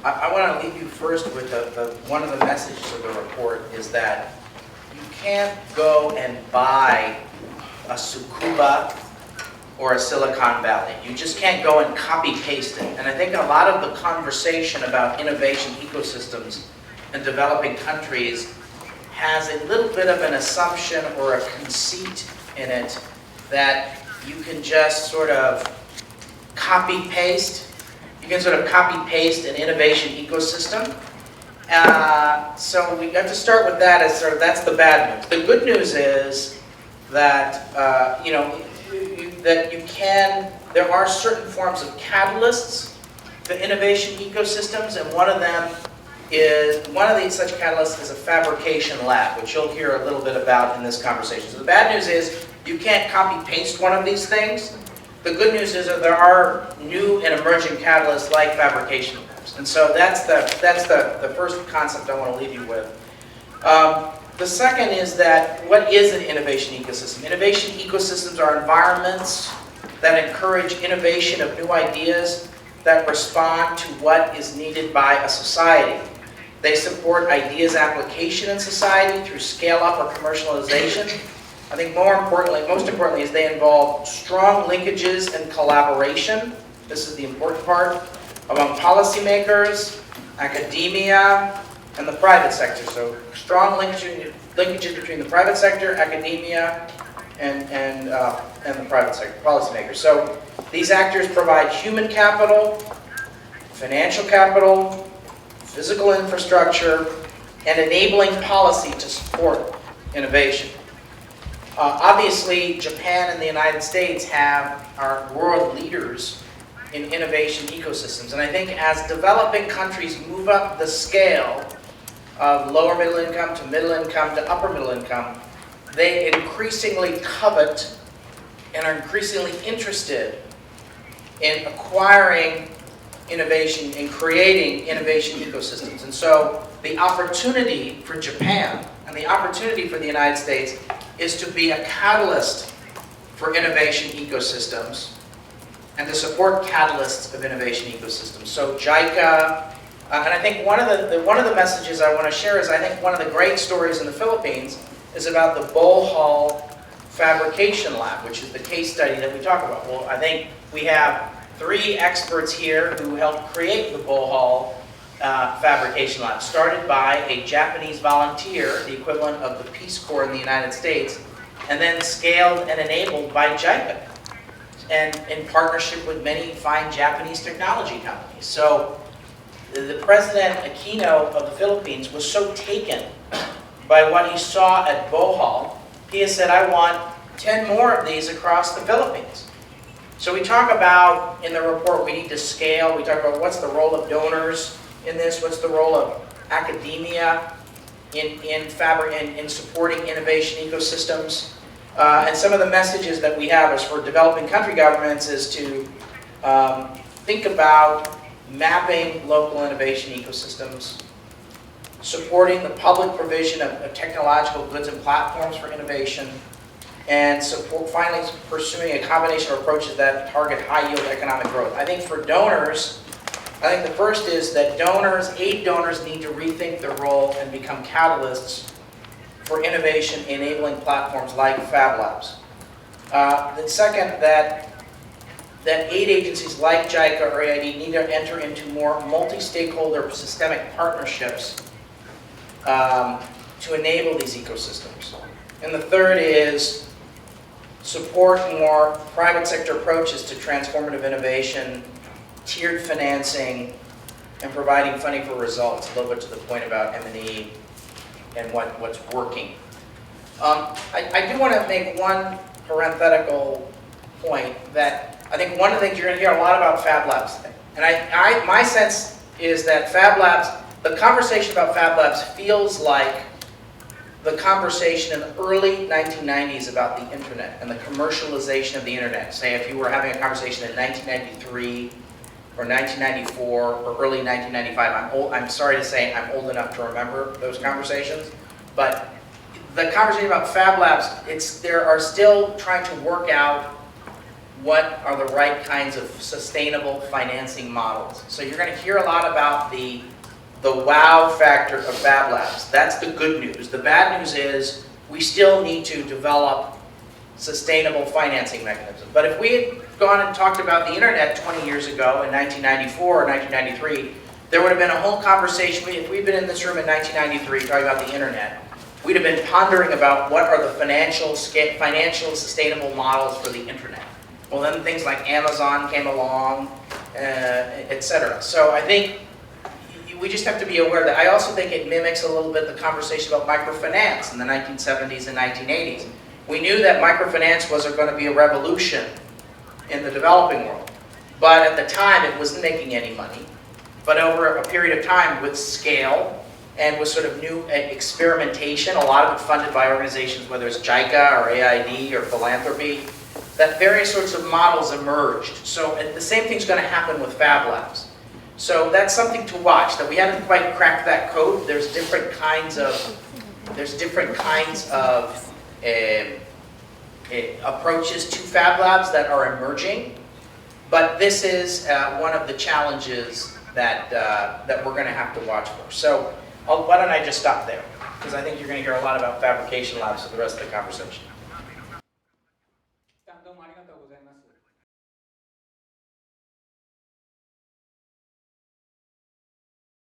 I want to leave you first with one of the messages of the report is that you can't go and buy a Tsukuba or a Silicon Valley. You just can't go and copy paste it. And I think a lot of the conversation about innovation ecosystems in developing countries has a little bit of an assumption or a conceit in it that you can just sort of copy paste. You can sort of copy paste an innovation ecosystem. So we got to start with that as sort of, that's the bad news. The good news is that that you can. There are certain forms of catalysts to innovation ecosystems, and one of these such catalysts is a fabrication lab, which you'll hear a little bit about in this conversation. So the bad news is you can't copy paste one of these things. The good news is that there are new and emerging catalysts like fabrication labs, and so that's the first concept I want to leave you with. The second is that what is an innovation ecosystem? Innovation ecosystems are environments that encourage innovation of new ideas that respond to what is needed by a society. They support ideas application in society through scale-up or commercialization. I think most importantly, is they involve strong linkages and collaboration. This is the important part, among policymakers, academia, and the private sector. So strong linkages between the private sector, academia, and the private sector, policymakers. So these actors provide human capital, financial capital, physical infrastructure, and enabling policy to support innovation. Obviously, Japan and the United States are world leaders in innovation ecosystems. And I think as developing countries move up the scale of lower middle income to middle income to upper middle income, they increasingly covet and are increasingly interested in acquiring innovation, in creating innovation ecosystems. And so the opportunity for Japan and the opportunity for the United States is to be a catalyst for innovation ecosystems and to support catalysts of innovation ecosystems. So JICA, and I think one of the messages I want to share is I think one of the great stories in the Philippines is about the Bohol Fabrication Lab, which is the case study that we talk about. Well, I think we have 3 experts here who helped create the Bohol Fabrication Lab, started by a Japanese volunteer, the equivalent of the Peace Corps in the United States, and then scaled and enabled by JICA, and in partnership with many fine Japanese technology companies. So the President Aquino of the Philippines was so taken by what he saw at Bohol, he has said, I want 10 more of these across the Philippines. So we talk about, in the report, we need to scale. We talk about what's the role of donors in this, what's the role of academia in supporting innovation ecosystems. And some of the messages that we have is for developing country governments is to think about mapping local innovation ecosystems, supporting the public provision of technological goods and platforms for innovation, and finally pursuing a combination of approaches that target high-yield economic growth. I think for donors, I think the first is that aid donors need to rethink their role and become catalysts for innovation enabling platforms like Fab Labs. The second, that aid agencies like JICA or AID need to enter into more multi-stakeholder systemic partnerships to enable these ecosystems. And the third is support more private sector approaches to transformative innovation, tiered financing, and providing funding for results, a little bit to the point about M&E and what's working. I do want to make one parenthetical point that I think one of the things you're going to hear a lot about Fab Labs today. And my sense is that Fab Labs, the conversation about Fab Labs feels like the conversation in the early 1990s about the internet and the commercialization of the internet. Say if you were having a conversation in 1993 or 1994 or early 1995. I'm sorry to say I'm old enough to remember those conversations, but the conversation about Fab Labs, they are still trying to work out what are the right kinds of sustainable financing models. So you're going to hear a lot about the wow factor of Fab Labs. That's the good news. The bad news is we still need to develop sustainable financing mechanisms. But if we had gone and talked about the internet 20 years ago in 1994 or 1993, there would have been a whole conversation. If we'd been in this room in 1993 talking about the internet, we'd have been pondering about what are the financial sustainable models for the internet. Well, then things like Amazon came along, etc. So I think we just have to be aware that I also think it mimics a little bit the conversation about microfinance in the 1970s and 1980s. We knew that microfinance was going to be a revolution in the developing world. But at the time, it wasn't making any money. But over a period of time, with scale and with sort of new experimentation, a lot of it funded by organizations, whether it's JICA or AID or philanthropy, that various sorts of models emerged. So the same thing's going to happen with Fab Labs. So that's something to watch, that we haven't quite cracked that code. There's different kinds of approaches to Fab Labs that are emerging. But this is one of the challenges that we're going to have to watch for. So why don't I just stop there? Because I think you're going to hear a lot about fabrication labs for the rest of the conversation.